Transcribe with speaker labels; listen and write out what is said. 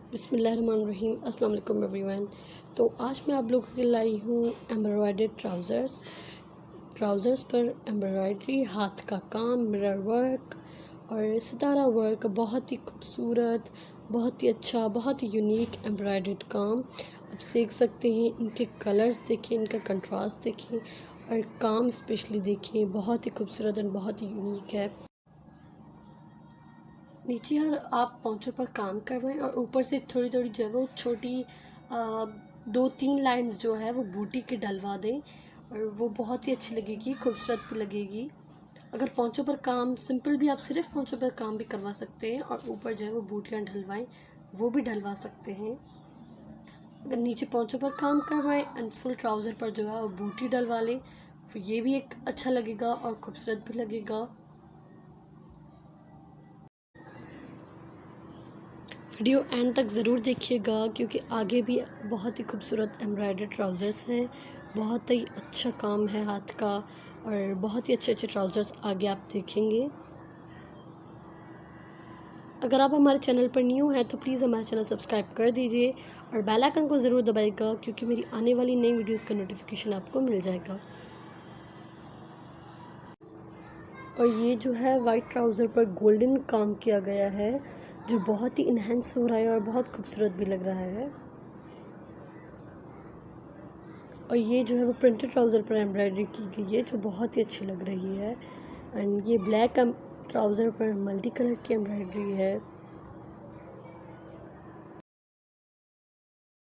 Speaker 1: बिस्मिल्लाहिर्रहमानिर्रहीम अस्सलाम वालेकुम एवरीवन। तो आज मैं आप लोगों के लिए लाई हूँ एम्ब्रॉयडर्ड ट्राउज़र्स पर एम्ब्रॉयडरी, हाथ का काम, मिरर वर्क और सितारा वर्क। बहुत ही खूबसूरत, बहुत ही अच्छा, बहुत ही यूनिक एम्ब्रॉयडर्ड काम आप सीख सकते हैं। इनके कलर्स देखें, इनका कंट्रास्ट देखें और काम स्पेशली देखें, बहुत ही खूबसूरत और बहुत ही यूनिक है। नीचे यार आप पोंचों पर काम करवाएं और ऊपर से थोड़ी थोड़ी जो है वो छोटी 2-3 लाइंस जो है वो बूटी के डलवा दें और वो बहुत ही अच्छी लगेगी, खूबसूरत भी लगेगी। अगर पोंचों पर काम सिंपल भी, आप सिर्फ पोंचों पर काम भी करवा सकते हैं और ऊपर जो है वो बूटियाँ डलवाएं, वो भी डलवा सकते हैं। अगर नीचे पोंचों पर काम करवाएं एंड फुल ट्राउज़र पर जो है वो बूटी डलवा लें, तो ये भी एक अच्छा लगेगा और खूबसूरत भी लगेगा। वीडियो एंड तक ज़रूर देखिएगा क्योंकि आगे भी बहुत ही खूबसूरत एम्ब्रॉयडर्ड ट्राउज़र्स हैं। बहुत ही अच्छा काम है हाथ का और बहुत ही अच्छे अच्छे ट्राउज़र्स आगे आप देखेंगे। अगर आप हमारे चैनल पर न्यू हैं तो प्लीज़ हमारे चैनल सब्सक्राइब कर दीजिए और बेल आइकन को ज़रूर दबाइएगा क्योंकि मेरी आने वाली नई वीडियोज़ का नोटिफिकेशन आपको मिल जाएगा। और ये जो है वाइट ट्राउज़र पर गोल्डन काम किया गया है जो बहुत ही इन्हेंस हो रहा है और बहुत खूबसूरत भी लग रहा है। और ये जो है वो प्रिंटेड ट्राउज़र पर एम्ब्रॉयडरी की गई है जो बहुत ही अच्छी लग रही है। एंड ये ब्लैक ट्राउज़र पर मल्टी कलर की एम्ब्रॉयडरी है।